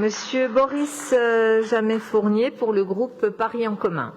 Monsieur Boris Jamet-Fournier pour le groupe Paris en commun.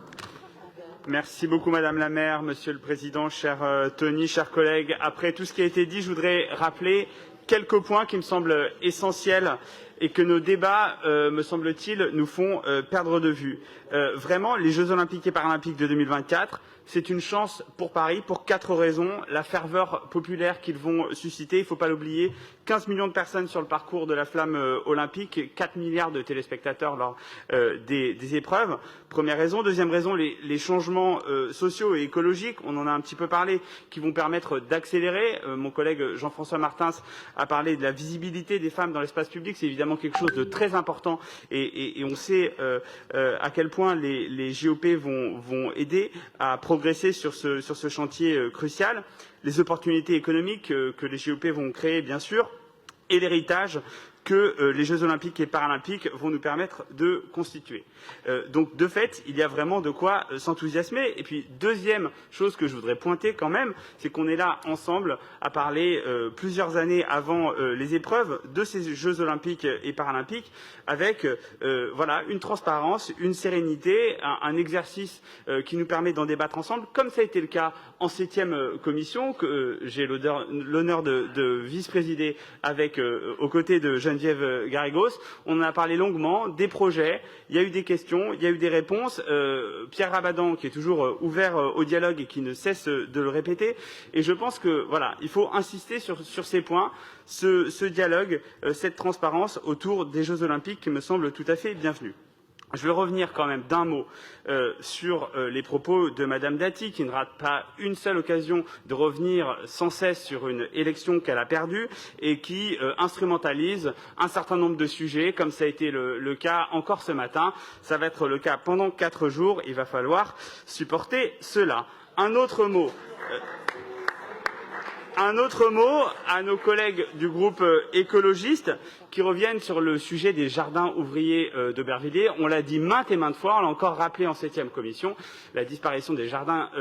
Merci beaucoup Madame la maire, Monsieur le Président, cher Tony, chers collègues. Après tout ce qui a été dit, je voudrais rappeler quelques points qui me semblent essentiels et que nos débats, me semble-t-il, nous font perdre de vue. Vraiment, les Jeux Olympiques et Paralympiques de 2024, c'est une chance pour Paris pour 4 raisons. La ferveur populaire qu'ils vont susciter, il ne faut pas l'oublier, 15 millions de personnes sur le parcours de la flamme olympique, 4 milliards de téléspectateurs lors des épreuves. Première raison. Deuxième raison, les changements sociaux et écologiques, on en a un petit peu parlé, qui vont permettre d'accélérer. Mon collègue Jean-François Martins a parlé de la visibilité des femmes dans l'espace public. C'est évidemment quelque chose de très important et on sait à quel point les JOP vont aider à progresser sur ce chantier crucial. Les opportunités économiques que les JOP vont créer, bien sûr, et l'héritage que les Jeux Olympiques et Paralympiques vont nous permettre de constituer. Donc, de fait, il y a vraiment de quoi s'enthousiasmer. Et puis, deuxième chose que je voudrais pointer quand même, c'est qu'on est là ensemble à parler plusieurs années avant les épreuves de ces Jeux Olympiques et Paralympiques avec voilà, une transparence, une sérénité, un exercice qui nous permet d'en débattre ensemble, comme ça a été le cas en 7e commission, que j'ai l'honneur de vice-présider avec aux côtés de Geneviève Garrigos. On en a parlé longuement, des projets, il y a eu des questions, il y a eu des réponses. Pierre Rabadan, qui est toujours ouvert au dialogue et qui ne cesse de le répéter. Et je pense que voilà, il faut insister sur ces points, ce dialogue, cette transparence autour des Jeux Olympiques qui me semble tout à fait bienvenue. Je vais revenir quand même d'un mot sur les propos de Madame Dati, qui ne rate pas une seule occasion de revenir sans cesse sur une élection qu'elle a perdue et qui instrumentalise un certain nombre de sujets, comme ça a été le cas encore ce matin. Ça va être le cas pendant 4 jours. Il va falloir supporter cela. Un autre mot à nos collègues du groupe écologiste qui reviennent sur le sujet des jardins ouvriers d'Aubervilliers. On l'a dit maintes et maintes fois, on l'a encore rappelé en 7e commission, la disparition des jardins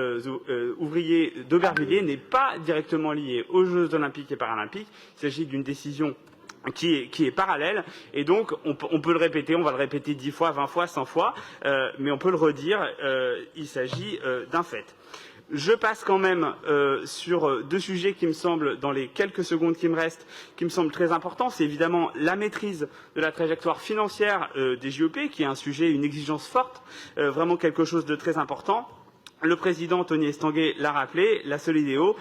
ouvriers d'Aubervilliers n'est pas directement liée aux Jeux Olympiques et Paralympiques. Il s'agit d'une décision qui est parallèle, et donc on peut le répéter, on va le répéter 10 fois, 20 fois, 100 fois, mais on peut le redire, il s'agit d'un fait. Je passe quand même sur 2 sujets qui me semblent, dans les quelques secondes qui me restent, qui me semblent très importants. C'est évidemment la maîtrise de la trajectoire financière des JOP, qui est un sujet, une exigence forte, vraiment quelque chose de très important. Le président Tony Estanguet l'a rappelé, la Solideo,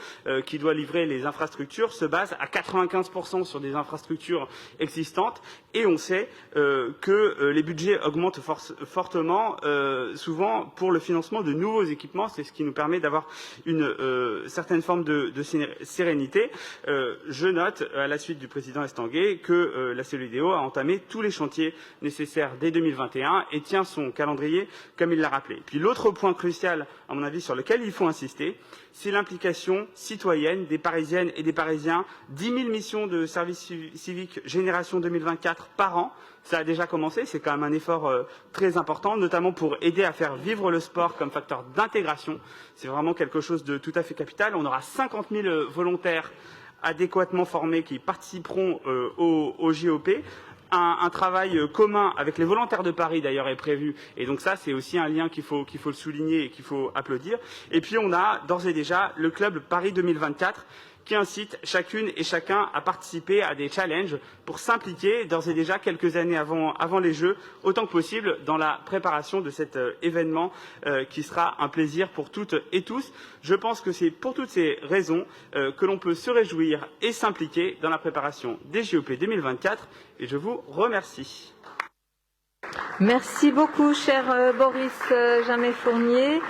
qui doit livrer les infrastructures, se base à 95% sur des infrastructures existantes. Et on sait que les budgets augmentent fortement, souvent pour le financement de nouveaux équipements. C'est ce qui nous permet d'avoir une certaine forme de sérénité. Je note, à la suite du président Estanguet, que la Solideo a entamé tous les chantiers nécessaires dès 2021 et tient son calendrier comme il l'a rappelé. Puis l'autre point crucial, à mon avis, sur lequel il faut insister, c'est l'implication citoyenne des Parisiennes et des Parisiens. 10 000 missions de service civique Génération 2024 par an. Ça a déjà commencé, c'est quand même un effort très important, notamment pour aider à faire vivre le sport comme facteur d'intégration. C'est vraiment quelque chose de tout à fait capital. On aura 50 000 volontaires adéquatement formés qui participeront au JOP. Un travail commun avec les volontaires de Paris, d'ailleurs, est prévu. Et donc ça, c'est aussi un lien qu'il faut le souligner et qu'il faut applaudir. Et puis, on a d'ores et déjà le club Paris 2024 qui incite chacune et chacun à participer à des challenges pour s'impliquer d'ores et déjà quelques années avant les Jeux, autant que possible, dans la préparation de cet événement qui sera un plaisir pour toutes et tous. Je pense que c'est pour toutes ces raisons que l'on peut se réjouir et s'impliquer dans la préparation des JOP 2024. Et je vous remercie. Merci beaucoup, cher Boris Jamet-Fournier.